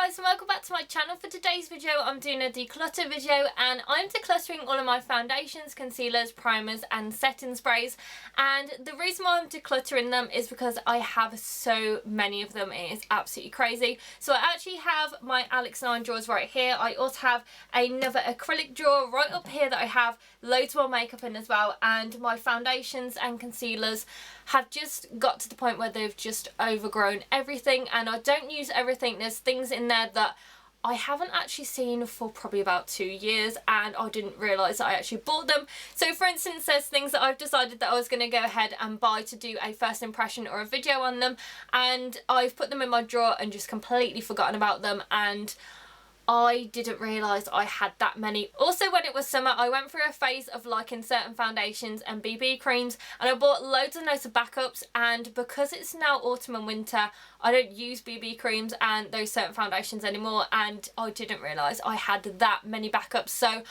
guys, and welcome back to my channel. For today's video I'm doing a declutter video, and I'm decluttering all of my foundations, concealers, primers and setting sprays. And the reason why I'm decluttering them is because I have so many of them. It is absolutely crazy. So I actually have my Alex 9 drawers right here. I also have another acrylic drawer right up here that I have loads more makeup in as well, and my foundations and concealers have just got to the point where they've just overgrown everything, and I don't use everything. There's things in there that I haven't actually seen for probably about 2 years, and I didn't realise that I actually bought them. So for instance, there's things that I've decided that I was going to go ahead and buy to do a first impression or a video on them, and I've put them in my drawer and just completely forgotten about them, and I didn't realise I had that many. Also, when it was summer, I went through a phase of liking certain foundations and BB creams, and I bought loads and loads of backups, and because it's now autumn and winter, I don't use BB creams and those certain foundations anymore, and I didn't realise I had that many backups. So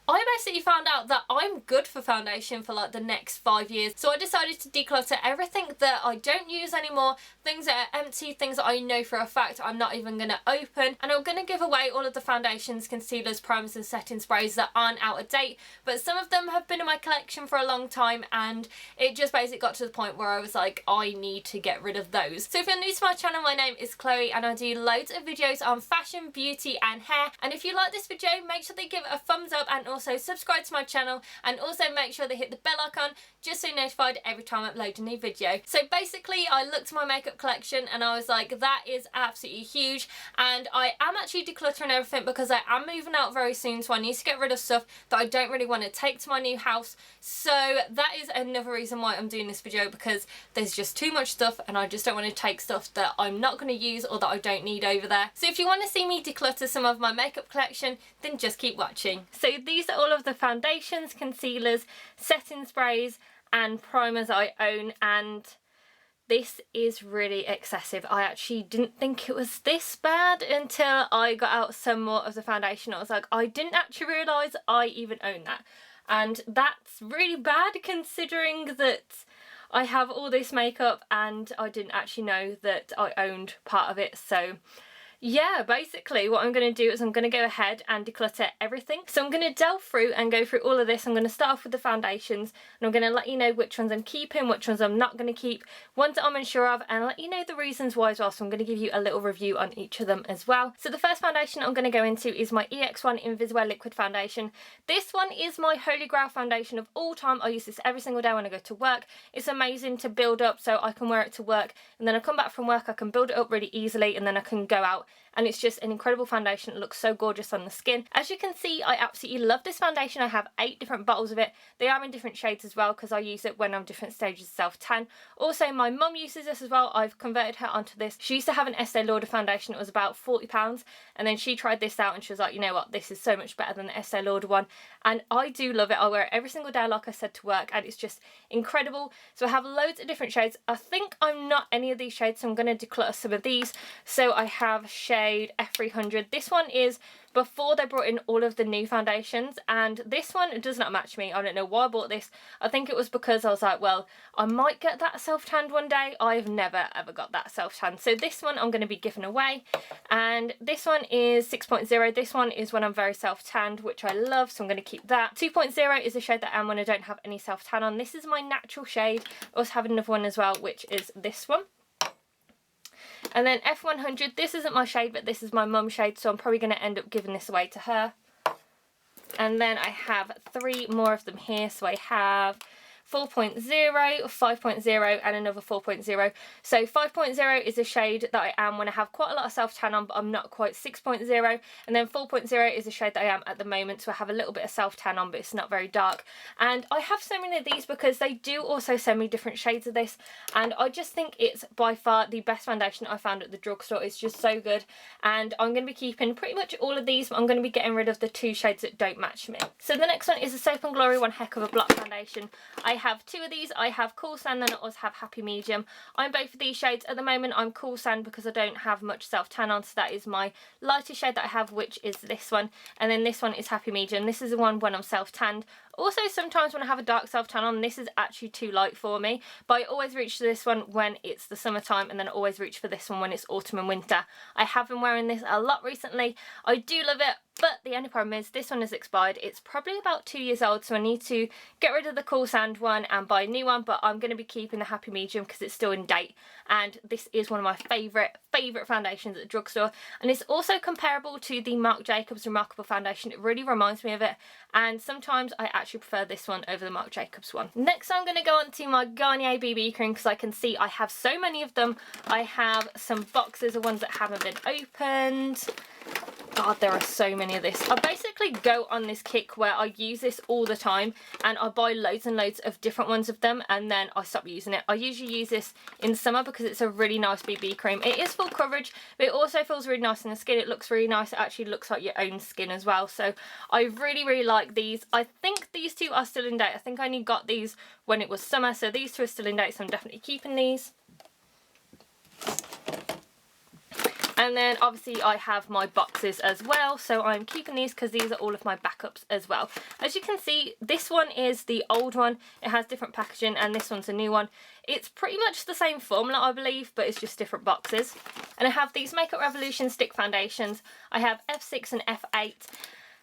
I basically found out that I'm good for foundation for like the next 5 years. So I decided to declutter everything that I don't use anymore, things that are empty, things that I know for a fact I'm not even going to open. And I'm going to give away all of the foundations, concealers, primers and setting sprays that aren't out of date. But some of them have been in my collection for a long time, and it just basically got to the point where I was like, I need to get rid of those. So if you're new to my channel, my name is Chloe and I do loads of videos on fashion, beauty and hair. And if you like this video, make sure they give it a thumbs up, and also subscribe to my channel, and also make sure they hit the bell icon just so you're notified every time I upload a new video. So basically I looked at my makeup collection and I was like, that is absolutely huge, and I am actually decluttering everything because I am moving out very soon, so I need to get rid of stuff that I don't really want to take to my new house. So that is another reason why I'm doing this video, because there's just too much stuff and I just don't want to take stuff that I'm not going to use or that I don't need over there. So if you want to see me declutter some of my makeup collection, then just keep watching. So these are all of the foundations, concealers, setting sprays and primers I own, and this is really excessive. I actually didn't think it was this bad until I got out some more of the foundation. I was like, I didn't actually realise I even own that, and that's really bad considering that I have all this makeup and I didn't actually know that I owned part of it. So yeah, basically what I'm going to do is I'm going to go ahead and declutter everything. So I'm going to delve through and go through all of this. I'm going to start off with the foundations, and I'm going to let you know which ones I'm keeping, which ones I'm not going to keep, ones that I'm unsure of, and let you know the reasons why as well. So I'm going to give you a little review on each of them as well. So the first foundation I'm going to go into is my EX1 Invisible Liquid Foundation. This one is my holy grail foundation of all time. I use this every single day when I go to work. It's amazing to build up, so I can wear it to work, and then I come back from work, I can build it up really easily, and then I can go out, and it's just an incredible foundation. It looks so gorgeous on the skin. As you can see, I absolutely love this foundation. I have 8 different bottles of it. They are in different shades as well because I use it when I'm different stages of self-tan. Also, my mum uses this as well. I've converted her onto this. She used to have an Estee Lauder foundation. It was about £40, and then she tried this out and she was like, you know what, this is so much better than the Estee Lauder one, and I do love it. I wear it every single day, like I said, to work, and it's just incredible. So I have loads of different shades. I think I'm not any of these shades, so I'm going to declutter some of these. So I have shade F300. This one is before they brought in all of the new foundations, and this one does not match me. I don't know why I bought this. I think it was because I was like, well, I might get that self-tanned one day. I've never ever got that self-tanned. So this one I'm going to be giving away, and this one is 6.0. This one is when I'm very self-tanned, which I love, so I'm going to keep that. 2.0 is the shade that I am when I don't have any self-tan on. This is my natural shade. I also have another one as well, which is this one. And then F100, this isn't my shade, but this is my mum's shade, so I'm probably going to end up giving this away to her. And then I have 3 more of them here. So I have 4.0, 5.0 and another 4.0. So 5.0 is a shade that I am when I have quite a lot of self-tan on, but I'm not quite. 6.0, and then 4.0 is a shade that I am at the moment, so I have a little bit of self-tan on, but it's not very dark. And I have so many of these because they do also send me different shades of this, and I just think it's by far the best foundation I found at the drugstore. It's just so good, and I'm going to be keeping pretty much all of these, but I'm going to be getting rid of the 2 shades that don't match me. So the next one is the Soap & Glory One Heck of a Block Foundation. I have 2 of these. I have Cool Sand and I also have Happy Medium. I'm both of these shades. At the moment I'm Cool Sand because I don't have much self-tan on, so that is my lighter shade that I have, which is this one, and then this one is Happy Medium. This is the one when I'm self-tanned. Also, sometimes when I have a dark self-tan on, this is actually too light for me, but I always reach for this one when it's the summertime, and then I always reach for this one when it's autumn and winter. I have been wearing this a lot recently. I do love it, but the only problem is this one is expired. It's probably about 2 years old, so I need to get rid of the Cool Sand one and buy a new one, but I'm going to be keeping the Happy Medium because it's still in date, and this is one of my favourite foundations at the drugstore, and it's also comparable to the Marc Jacobs Remarkable foundation. It really reminds me of it, and sometimes I actually prefer this one over the Marc Jacobs one. Next I'm going to go on to my Garnier BB cream because I can see I have so many of them. I have some boxes of ones that haven't been opened. God, there are so many of this. I basically go on this kick where I use this all the time, and I buy loads and loads of different ones of them, and then I stop using it. I usually use this in summer because it's a really nice BB cream. It is full coverage, but it also feels really nice in the skin. It looks really nice. It actually looks like your own skin as well. So I really like these. I think these two are still in date. I think I only got these when it was summer, so these two are still in date, so I'm definitely keeping these. And then obviously I have my boxes as well, so I'm keeping these because these are all of my backups as well. As you can see, this one is the old one. It has different packaging, and this one's a new one. It's pretty much the same formula, I believe, but it's just different boxes. And I have these Makeup Revolution stick foundations. I have F6 and F8.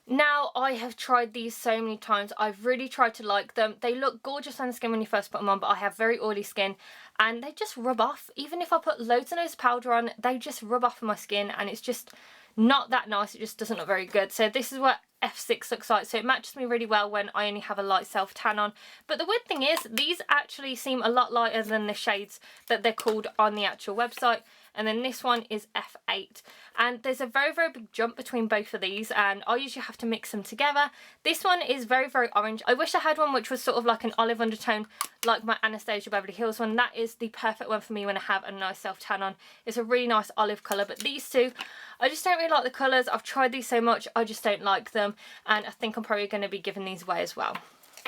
Now, I have tried these so many times. I've really tried to like them. They look gorgeous on the skin when you first put them on, but I have very oily skin and they just rub off. Even if I put loads and loads of powder on, they just rub off on my skin, and it's just not that nice. It just doesn't look very good. So this is what F6 looks like, so it matches me really well when I only have a light self tan on. But the weird thing is, these actually seem a lot lighter than the shades that they're called on the actual website. And then this one is F8, and there's a very big jump between both of these, and I usually have to mix them together. This one is very orange. I wish I had one which was sort of like an olive undertone like my Anastasia Beverly Hills one. That is the perfect one for me when I have a nice self tan on. It's a really nice olive colour, but these two, I just don't really like the colours. I've tried these so much, I just don't like them, and I think I'm probably going to be giving these away as well.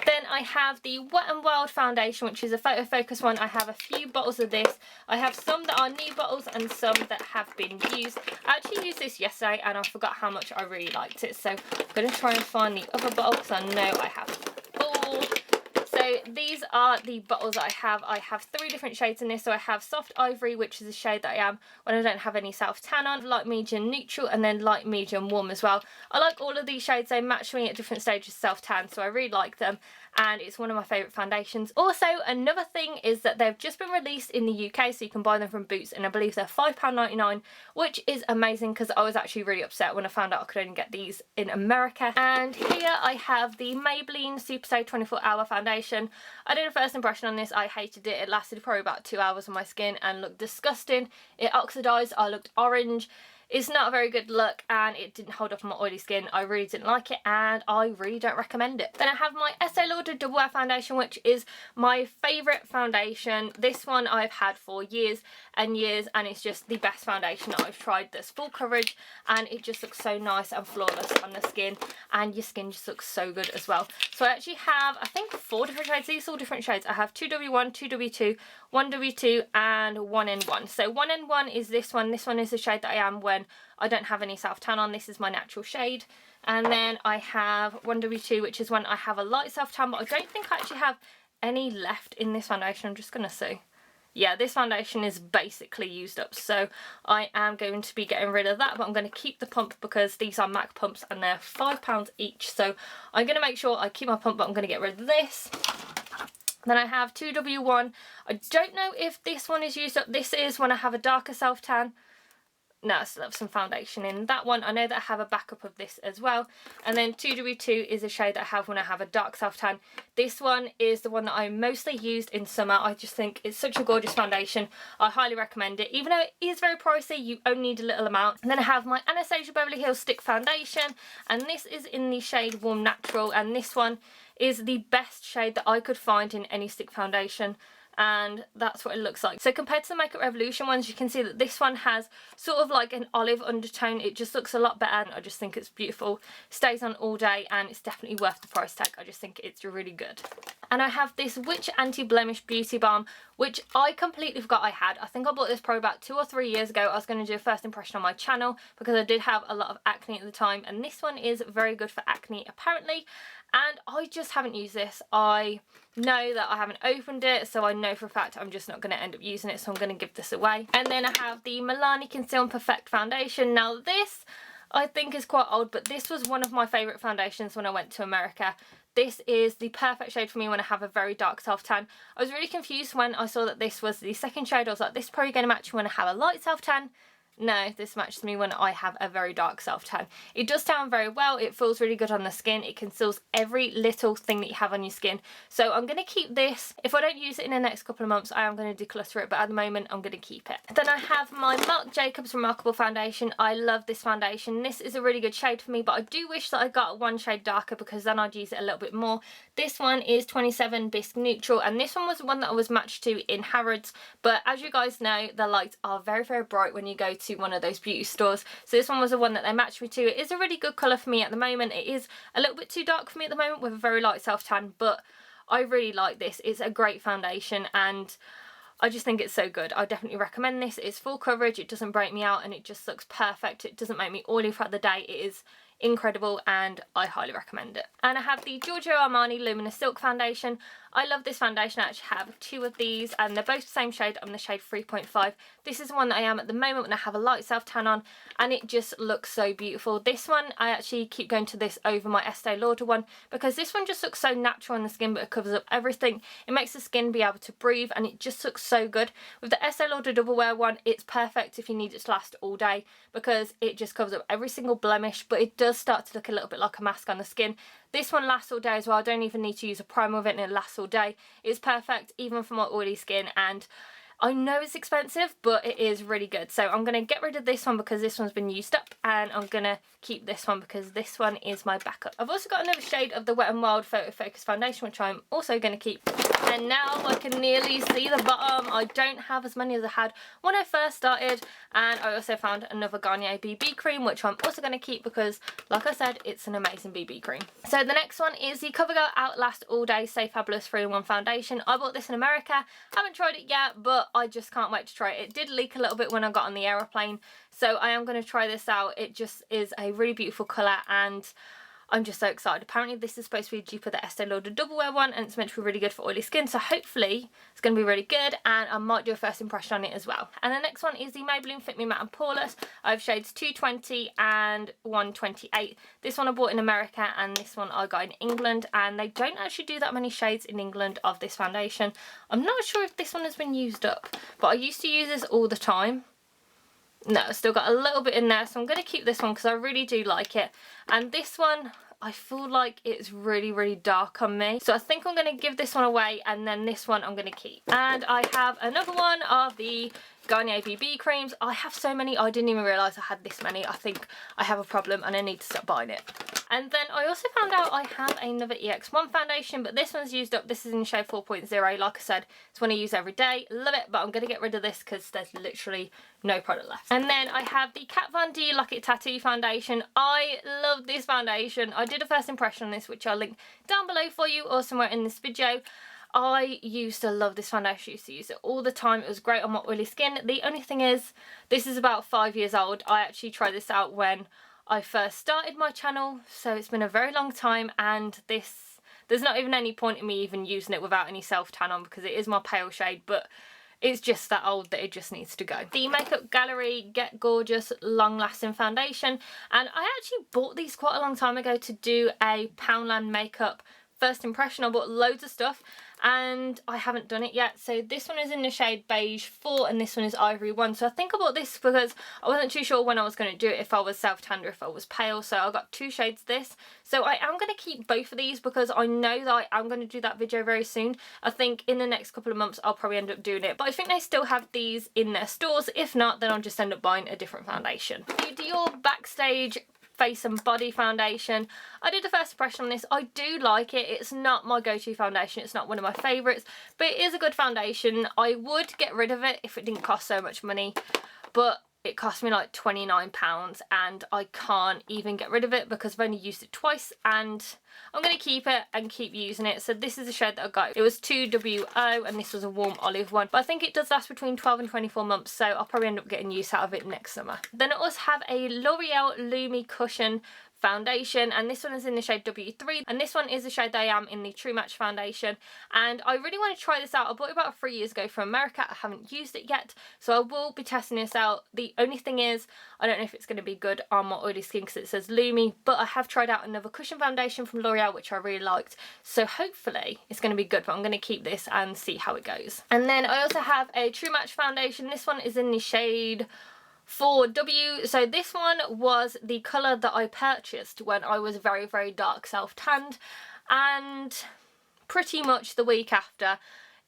Then I have the Wet n Wild foundation, which is a photo focus one. I have a few bottles of this. I have some that are new bottles and some that have been used. I actually used this yesterday and I forgot how much I really liked it. So I'm going to try and find the other bottle because I know I have all. So these are the bottles that I have. I have 3 different shades in this. So I have Soft Ivory, which is a shade that I am when I don't have any self tan on, light medium neutral, and then light medium warm as well. I like all of these shades. They match me at different stages of self tan, so I really like them, and it's one of my favourite foundations. Also, another thing is that they've just been released in the UK, so you can buy them from Boots, and I believe they're £5.99, which is amazing because I was actually really upset when I found out I could only get these in America. And here I have the Maybelline Super Stay 24 Hour foundation. I did a first impression on this. I hated it. It lasted probably about 2 hours on my skin and looked disgusting. It oxidised. I looked orange. It's not a very good look, and it didn't hold up on my oily skin. I really didn't like it, and I really don't recommend it. Then I have my Estee Lauder Double Wear foundation, which is my favourite foundation. This one I've had for years and years, and it's just the best foundation that I've tried. That's full coverage, and it just looks so nice and flawless on the skin, and your skin just looks so good as well. So I actually have, I think, 4 different shades. These are all different shades. I have 2W1, 2W2, 1W2, and 1N1. So 1N1 is this one. This one is the shade that I am when I don't have any self tan on. This is my natural shade. And then I have 1W2, which is when I have a light self tan, but I don't think I actually have any left in this foundation. I'm just gonna see. Yeah, this foundation is basically used up, so I am going to be getting rid of that, but I'm going to keep the pump because these are MAC pumps and they're £5 each, so I'm going to make sure I keep my pump, but I'm going to get rid of this. Then I have 2W1. I don't know if this one is used up. This is when I have a darker self tan. No, I still have some foundation in that one. I know that I have a backup of this as well. And then 2W2 is a shade that I have when I have a dark self tan. This one is the one that I mostly used in summer. I just think it's such a gorgeous foundation. I highly recommend it. Even though it is very pricey, you only need a little amount. And then I have my Anastasia Beverly Hills Stick Foundation. And this is in the shade Warm Natural. And this one is the best shade that I could find in any stick foundation. and that's what it looks like. So compared to the Makeup Revolution ones, you can see that this one has sort of like an olive undertone. It just looks a lot better, and I just think it's beautiful. Stays on all day, and it's definitely worth the price tag. I just think it's really good. And I have this Witch Anti-Blemish Beauty Balm, which I completely forgot I had. I think I bought this probably about 2 or 3 years ago. I was going to do a first impression on my channel because I did have a lot of acne at the time, and this one is very good for acne apparently. And I just haven't used this. I know that I haven't opened it, so I know for a fact I'm just not going to end up using it, so I'm going to give this away. And then I have the Milani Conceal and Perfect Foundation. Now this I think is quite old, but this was one of my favourite foundations when I went to America. This is the perfect shade for me when I have a very dark self-tan. I was really confused when I saw that this was the second shade. I was like, this is probably going to match me when I have a light self-tan. No, this matches me when I have a very dark self-tan. It does tan very well, it feels really good on the skin, it conceals every little thing that you have on your skin. So I'm going to keep this. If I don't use it in the next couple of months, I am going to declutter it, but at the moment I'm going to keep it. Then I have my Marc Jacobs Remarkable Foundation. I love this foundation. This is a really good shade for me, but I do wish that I got one shade darker because then I'd use it a little bit more. This one is 27 Bisque Neutral, and this one was the one that I was matched to in Harrods, but as you guys know, the lights are very, very bright when you go to one of those beauty stores. So this one was the one that they matched me to. It is a really good colour for me at the moment. It is a little bit too dark for me at the moment with a very light self-tan, but I really like this. It's a great foundation and I just think it's so good. I definitely recommend this. It's full coverage, it doesn't break me out, and it just looks perfect. It doesn't make me oily throughout the day. It is incredible and I highly recommend it. And I have the Giorgio Armani Luminous Silk Foundation. I love this foundation. I actually have 2 of these and they're both the same shade. I'm the shade 3.5. This is the one that I am at the moment when I have a light self-tan on, and it just looks so beautiful. This one, I actually keep going to this over my Estee Lauder one because this one just looks so natural on the skin, but it covers up everything. It makes the skin be able to breathe and it just looks so good. With the Estee Lauder Double Wear one, it's perfect if you need it to last all day because it just covers up every single blemish, but it does start to look a little bit like a mask on the skin. This one lasts all day as well. I don't even need to use a primer with it and it lasts all day. It's perfect even for my oily skin, and I know it's expensive, but it is really good. So I'm going to get rid of this one because this one's been used up, and I'm going to keep this one because this one is my backup. I've also got another shade of the Wet n Wild Photo Focus Foundation, which I'm also going to keep. And now I can nearly see the bottom. I don't have as many as I had when I first started, and I also found another Garnier BB cream, which I'm also going to keep because, like I said, it's an amazing BB cream. So the next one is the CoverGirl Outlast All Day Stay Fabulous 3-in-1 Foundation. I bought this in America. Haven't tried it yet, but I just can't wait to try it. It did leak a little bit when I got on the aeroplane, so I am going to try this out. It just is a really beautiful colour and I'm just so excited. Apparently this is supposed to be a dupe of the Estee Lauder Double Wear one, and it's meant to be really good for oily skin, so hopefully it's going to be really good, and I might do a first impression on it as well. And the next one is the Maybelline Fit Me Matte and Poreless. I have shades 220 and 128. This one I bought in America and this one I got in England, and they don't actually do that many shades in England of this foundation. I'm not sure if this one has been used up, but I used to use this all the time. No, I've still got a little bit in there, so I'm going to keep this one because I really do like it. And this one, I feel like it's really, really dark on me. So I think I'm going to give this one away, and then this one I'm going to keep. And I have another one of the Garnier BB creams. I have so many, I didn't even realise I had this many. I think I have a problem and I need to stop buying it. And then I also found out I have another EX1 foundation, but this one's used up. This is in shade 4.0. Like I said, it's one I use every day. Love it, but I'm going to get rid of this because there's literally no product left. And then I have the Kat Von D Lock It Tattoo Foundation. I love this foundation. I did a first impression on this, which I'll link down below for you or somewhere in this video. I used to love this foundation. I used to use it all the time. It was great on my oily skin. The only thing is, this is about 5 years old. I actually tried this out when I first started my channel, so it's been a very long time, and there's not even any point in me even using it without any self-tan on because it is my pale shade, but it's just that old that it just needs to go. The Makeup Gallery Get Gorgeous Long Lasting Foundation, and I actually bought these quite a long time ago to do a Poundland makeup first impression. I bought loads of stuff and I haven't done it yet. So this one is in the shade Beige 4 and this one is Ivory 1. So I think I bought this because I wasn't too sure when I was going to do it, if I was self-tanned or if I was pale. So I got 2 shades of this. So I am going to keep both of these because I know that I am going to do that video very soon. I think in the next couple of months I'll probably end up doing it. But I think they still have these in their stores. If not, then I'll just end up buying a different foundation. The Dior Backstage Face and Body foundation. I did a first impression on this. I do like it. It's not my go-to foundation. It's not one of my favourites, but it is a good foundation. I would get rid of it if it didn't cost so much money, but it cost me like £29 and I can't even get rid of it because I've only used it twice, and I'm going to keep it and keep using it. So this is the shade that I got. It was 2WO and this was a warm olive one, but I think it does last between 12 and 24 months, so I'll probably end up getting use out of it next summer. Then I also have a L'Oreal Lumi Cushion foundation, and this one is in the shade W3, and this one is the shade that I am in, the True Match foundation, and I really want to try this out. I bought it about 3 years ago from America. I haven't used it yet, so I will be testing this out. The only thing is I don't know if it's going to be good on my oily skin because it says Lumi, but I have tried out another cushion foundation from L'Oreal which I really liked, so hopefully it's going to be good, but I'm going to keep this and see how it goes. And then I also have a True Match foundation. This one is in the shade 4W. So this one was the colour that I purchased when I was very, very dark self-tanned, and pretty much the week after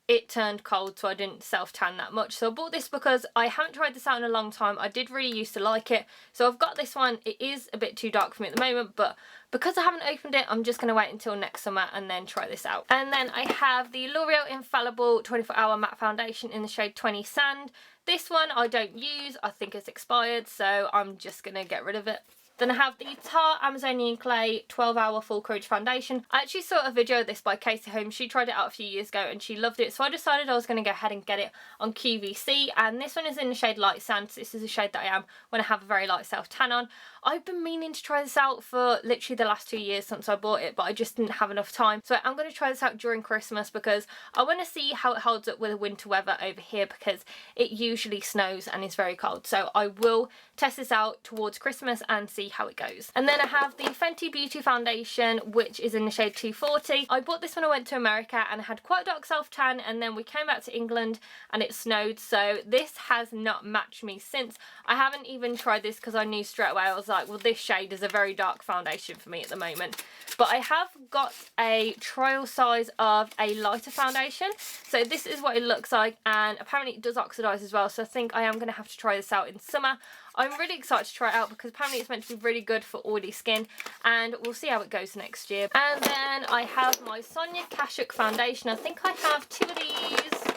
it turned cold, so I didn't self-tan that much. So I bought this because I haven't tried this out in a long time. I did really used to like it, so I've got this one. It is a bit too dark for me at the moment, but because I haven't opened it, I'm just going to wait until next summer and then try this out. And then I have the L'Oreal Infallible 24-Hour Matte Foundation in the shade 20 Sand. This one I don't use. I think it's expired, so I'm just going to get rid of it. Then I have the Tarte Amazonian Clay 12-Hour Full Coverage Foundation. I actually saw a video of this by Casey Holmes. She tried it out a few years ago and she loved it, so I decided I was going to go ahead and get it on QVC. And this one is in the shade Light Sand. So this is a shade that I am when I have a very light self-tan on. I've been meaning to try this out for literally the last 2 years since I bought it, but I just didn't have enough time. So I'm going to try this out during Christmas because I want to see how it holds up with the winter weather over here, because it usually snows and is very cold. So I will test this out towards Christmas and see how it goes. And then I have the Fenty Beauty foundation, which is in the shade 240. I bought this when I went to America and I had quite a dark self-tan, and then we came back to England and it snowed, so this has not matched me since. I haven't even tried this because I knew straight away, I was like, well, this shade is a very dark foundation for me at the moment. But I have got a trial size of a lighter foundation, so this is what it looks like, and apparently it does oxidize as well, so I think I am going to have to try this out in summer. I'm really excited to try it out because apparently it's meant to be really good for oily skin, and we'll see how it goes next year. And then I have my Sonia Kashuk foundation. I think I have 2 of these,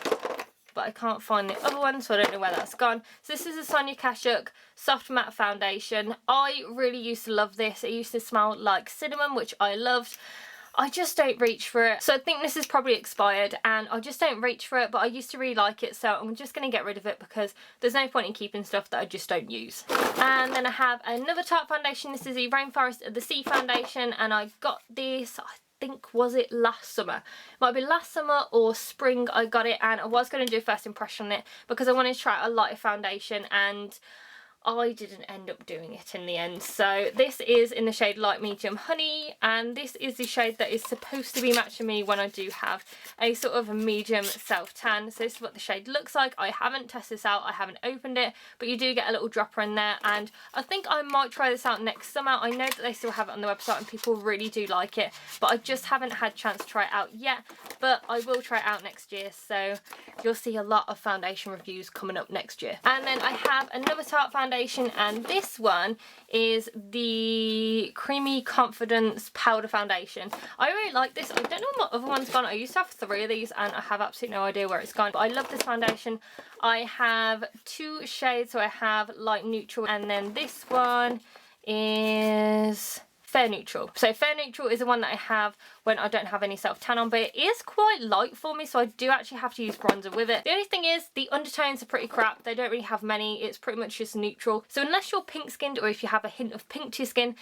but I can't find the other one, so I don't know where that's gone. So this is a Sonia Kashuk Soft Matte Foundation. I really used to love this. It used to smell like cinnamon, which I loved. I just don't reach for it. So I think this is probably expired and I just don't reach for it, but I used to really like it, so I'm just going to get rid of it because there's no point in keeping stuff that I just don't use. And then I have another Tarte foundation. This is the Rainforest of the Sea foundation, and I got this, I think, was it last summer? It might be last summer or spring I got it, and I was going to do a first impression on it because I wanted to try out a lighter foundation, and I didn't end up doing it in the end. So this is in the shade Light Medium Honey, and this is the shade that is supposed to be matching me when I do have a sort of a medium self-tan. So this is what the shade looks like. I haven't tested this out, I haven't opened it, but you do get a little dropper in there, and I think I might try this out next summer. I know that they still have it on the website and people really do like it, but I just haven't had a chance to try it out yet, but I will try it out next year, so you'll see a lot of foundation reviews coming up next year. And then I have another Tarte foundation, and this one is the Creamy Confidence Powder Foundation. I really like this. I don't know where my other one's gone. I used to have 3 of these and I have absolutely no idea where it's gone, but I love this foundation. I have 2 shades, so I have Light Neutral, and then this one is Fair Neutral. So Fair Neutral is the one that I have when I don't have any self-tan on, but it is quite light for me, so I do actually have to use bronzer with it. The only thing is the undertones are pretty crap. They don't really have many. It's pretty much just neutral. So unless you're pink skinned or if you have a hint of pink to your skin,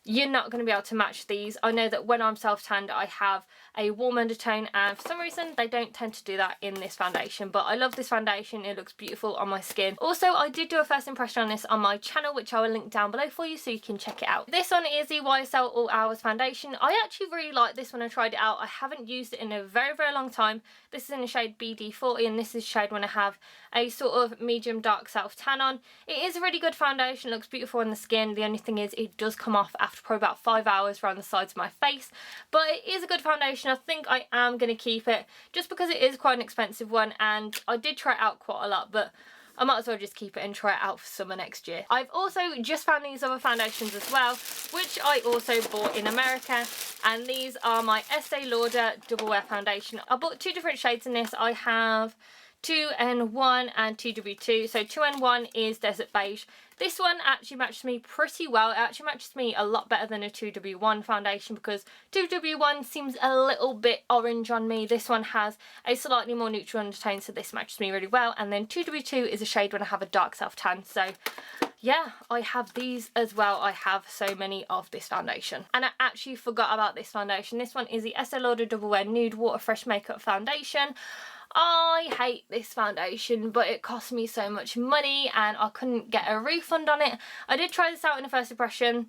you're not going to be able to match these. I know that when I'm self-tanned I have a warm undertone, and for some reason they don't tend to do that in this foundation, but I love this foundation. It looks beautiful on my skin. Also, I did do a first impression on this on my channel, which I will link down below for you so you can check it out. This one is the YSL All Hours foundation. I actually really like this when I tried it out. I haven't used it in a very, very long time. This is in the shade BD40, and this is shade when I have a sort of medium dark self-tan on. It is a really good foundation, looks beautiful on the skin. The only thing is it does come off after probably about 5 hours around the sides of my face, but it is a good foundation. I think I am going to keep it just because it is quite an expensive one, and I did try it out quite a lot, but I might as well just keep it and try it out for summer next year. I've also just found these other foundations as well, which I also bought in America, and these are my Estee Lauder Double Wear Foundation. I bought 2 different shades in this. I have 2N1 and 2W2. So 2N1 is Desert Beige. This one actually matches me pretty well. It actually matches me a lot better than a 2W1 foundation, because 2W1 seems a little bit orange on me. This one has a slightly more neutral undertone, so this matches me really well. And then 2W2 is a shade when I have a dark self-tan. So yeah, I have these as well. I have so many of this foundation. And I actually forgot about this foundation. This one is the Estee Lauder Double Wear Nude Water Fresh Makeup Foundation. I hate this foundation, but it cost me so much money and I couldn't get a refund on it. I did try this out in a first impression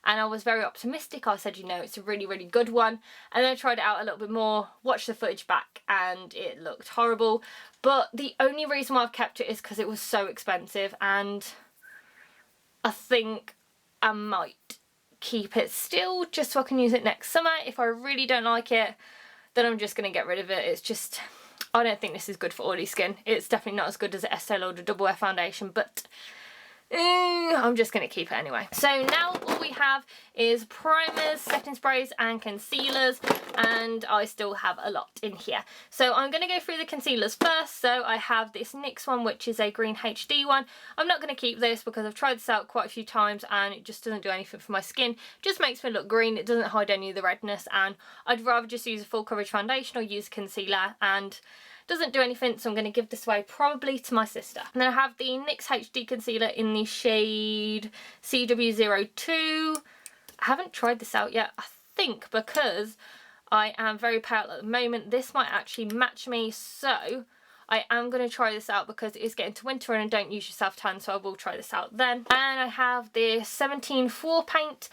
and I was very optimistic. I said, you know, it's a really, really good one. And then I tried it out a little bit more, watched the footage back, and it looked horrible. But the only reason why I've kept it is because it was so expensive, and I think I might keep it still just so I can use it next summer. If I really don't like it, then I'm just going to get rid of it. It's just, I don't think this is good for oily skin. It's definitely not as good as the Estee Lauder Double Wear Foundation, but I'm just going to keep it anyway. So now all we have is primers, setting sprays and concealers, and I still have a lot in here. So I'm going to go through the concealers first. So I have this NYX one, which is a green HD one. I'm not going to keep this because I've tried this out quite a few times and it just doesn't do anything for my skin. It just makes me look green. It doesn't hide any of the redness, and I'd rather just use a full coverage foundation or use concealer, and doesn't do anything, so I'm going to give this away probably to my sister. And then I have the NYX HD concealer in the shade CW02. I haven't tried this out yet, I think, because I am very pale at the moment. This might actually match me, so I am going to try this out because it is getting to winter and I don't use your self-tan, so I will try this out then. And I have the 17-4 paint.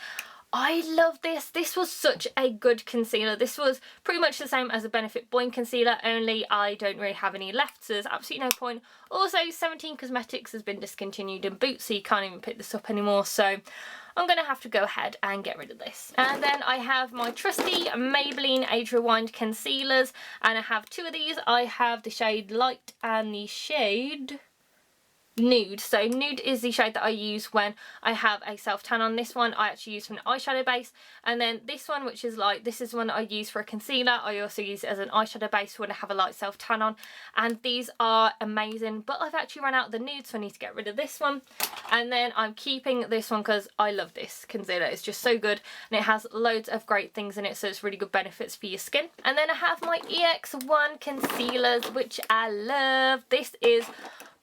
I love this. This was such a good concealer. This was pretty much the same as a Benefit Boing concealer, only I don't really have any left, so there's absolutely no point. Also, 17 Cosmetics has been discontinued in Boots, so you can't even pick this up anymore, so I'm going to have to go ahead and get rid of this. And then I have my trusty Maybelline Age Rewind concealers, and I have 2 of these. I have the shade Light and the shade Nude. So Nude is the shade that I use when I have a self-tan on. This one I actually use for an eyeshadow base, and then this one, which is Light, this is one I use for a concealer. I also use it as an eyeshadow base when I have a light self-tan on, and these are amazing. But I've actually run out of the nude, so I need to get rid of this one. And then I'm keeping this one because I love this concealer. It's just so good, and it has loads of great things in it, so it's really good benefits for your skin. And then I have my EX1 concealers, which I love. This is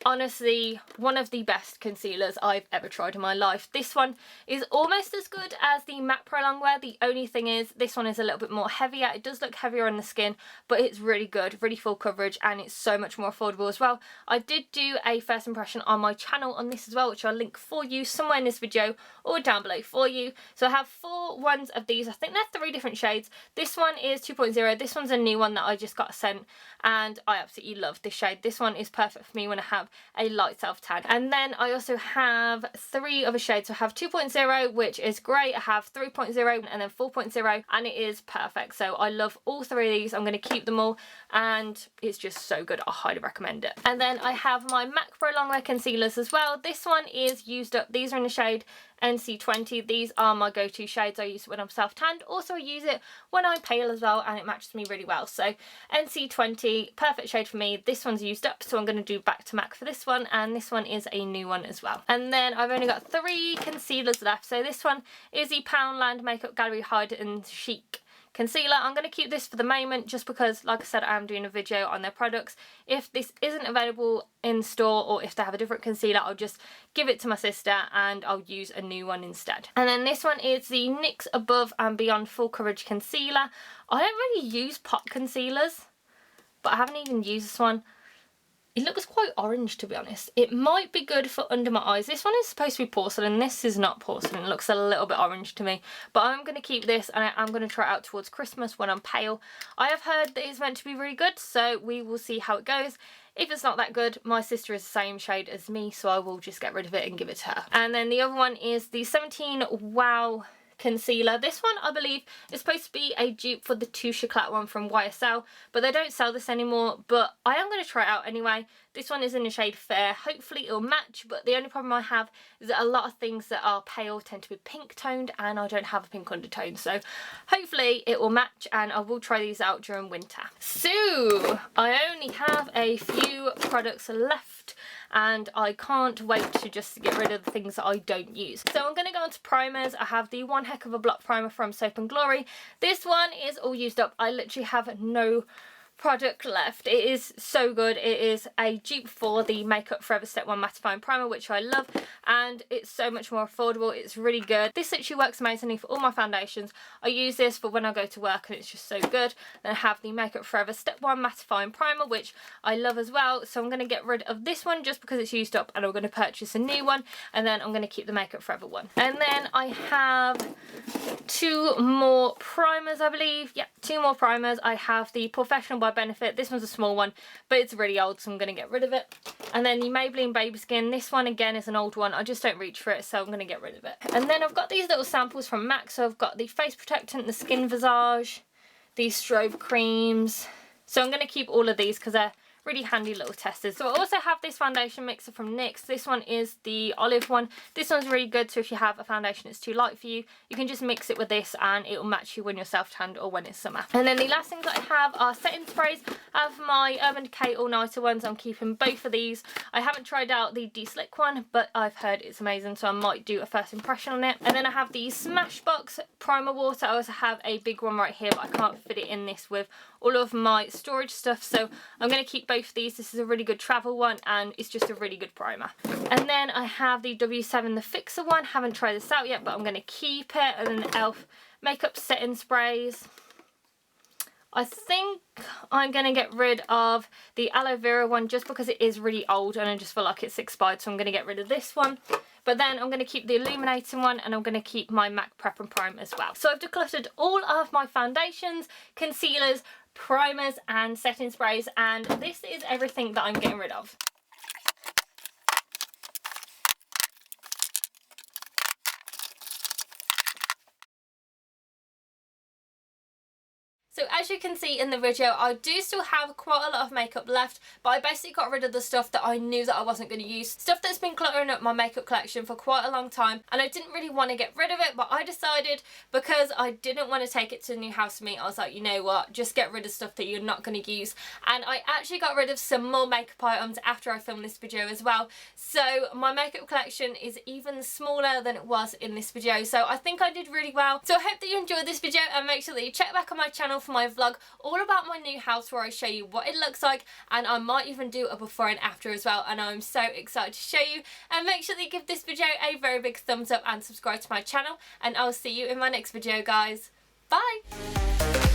honestly one of the best concealers I've ever tried in my life. This one is almost as good as the MAC Pro Longwear. The only thing is this one is a little bit more heavier. It does look heavier on the skin, but it's really good, really full coverage, and it's so much more affordable as well. I did do a first impression on my channel on this as well, which I'll link for you somewhere in this video or down below for you. So I have 4 ones of these. I think they're 3 different shades. This one is 2.0. This one's a new one that I just got sent, and I absolutely love this shade. This one is perfect for me when I have a light self-tan. And then I also have 3 other shades. So I have 2.0, which is great. I have 3.0 and then 4.0, and it is perfect. So I love all 3 of these. I'm going to keep them all, and it's just so good. I highly recommend it. And then I have my MAC Pro Longwear concealers as well. This one is used up. These are in the shade NC20. These are my go-to shades. I use it when I'm self-tanned. Also, I use it when I'm pale as well, and it matches me really well. So NC20, perfect shade for me. This one's used up, so I'm going to do back to MAC for this one, and this one is a new one as well. And then I've only got 3 concealers left. So this one is the Poundland Makeup Gallery Hide and Chic concealer. I'm going to keep this for the moment just because, like I said, I am doing a video on their products. If this isn't available in store, or if they have a different concealer, I'll just give it to my sister and I'll use a new one instead. And then this one is the NYX Above and Beyond Full Coverage Concealer. I don't really use pot concealers, but I haven't even used this one. It looks quite orange, to be honest. It might be good for under my eyes. This one is supposed to be porcelain. This is not porcelain. It looks a little bit orange to me. But I'm going to keep this, and I'm going to try it out towards Christmas when I'm pale. I have heard that it's meant to be really good, so we will see how it goes. If it's not that good, my sister is the same shade as me, so I will just get rid of it and give it to her. And then the other one is the 17 Wow concealer. This one, I believe, is supposed to be a dupe for the Touche Eclat one from YSL, but they don't sell this anymore. But I am going to try it out anyway. This one is in the shade Fair. Hopefully it'll match, but the only problem I have is that a lot of things that are pale tend to be pink toned, and I don't have a pink undertone, so hopefully it will match, and I will try these out during winter. So I only have a few products left, and I can't wait to just get rid of the things that I don't use. So I'm going to go on to primers. I have the One Heck of a Block primer from Soap and Glory. This one is all used up. I literally have no product left. It is so good. It is a dupe for the Makeup Forever Step 1 mattifying primer, which I love, and it's so much more affordable. It's really good. This literally works amazingly for all my foundations. I use this for when I go to work, and it's just so good. Then I have the Makeup Forever Step 1 mattifying primer, which I love as well. So I'm going to get rid of this one just because it's used up, and I'm going to purchase a new one, and then I'm going to keep the Makeup Forever one. And then I have 2 more primers, I believe. Yeah, 2 more primers. I have the Professional by Benefit. This one's a small one, but it's really old, so I'm going to get rid of it. And then the Maybelline Baby Skin. This one again is an old one. I just don't reach for it, so I'm going to get rid of it. And then I've got these little samples from MAC. So I've got the Face Protectant, the Skin Visage, these strobe creams. So I'm going to keep all of these because they're really handy little testers. So I also have this foundation mixer from NYX. This one is the olive one. This one's really good, so if you have a foundation that's too light for you, you can just mix it with this and it will match you when you're self-tanned or when it's summer. And then the last things that I have are setting sprays. I have my Urban Decay All Nighter ones. I'm keeping both of these. I haven't tried out the De-Slick one, but I've heard it's amazing, so I might do a first impression on it. And then I have the Smashbox Primer Water. I also have a big one right here, but I can't fit it in this with all of my storage stuff, so I'm going to keep both of these. This is a really good travel one, and it's just a really good primer. And then I have the W7 The Fixer one. Haven't tried this out yet, but I'm going to keep it. And then the e.l.f. Makeup Setting Sprays. I think I'm going to get rid of the Aloe Vera one just because it is really old and I just feel like it's expired, so I'm going to get rid of this one. But then I'm going to keep the illuminating one, and I'm going to keep my MAC Prep and Prime as well. So I've decluttered all of my foundations, concealers, primers and setting sprays, and this is everything that I'm getting rid of. So as you can see in the video, I do still have quite a lot of makeup left, but I basically got rid of the stuff that I knew that I wasn't going to use. Stuff that's been cluttering up my makeup collection for quite a long time, and I didn't really want to get rid of it, but I decided, because I didn't want to take it to the new house with me, I was like, you know what, just get rid of stuff that you're not going to use. And I actually got rid of some more makeup items after I filmed this video as well. So my makeup collection is even smaller than it was in this video, so I think I did really well. So I hope that you enjoyed this video, and make sure that you check back on my channel for my vlog all about my new house, where I show you what it looks like, and I might even do a before and after as well, and I'm so excited to show you. And make sure that you give this video a very big thumbs up and subscribe to my channel, and I'll see you in my next video, guys. Bye!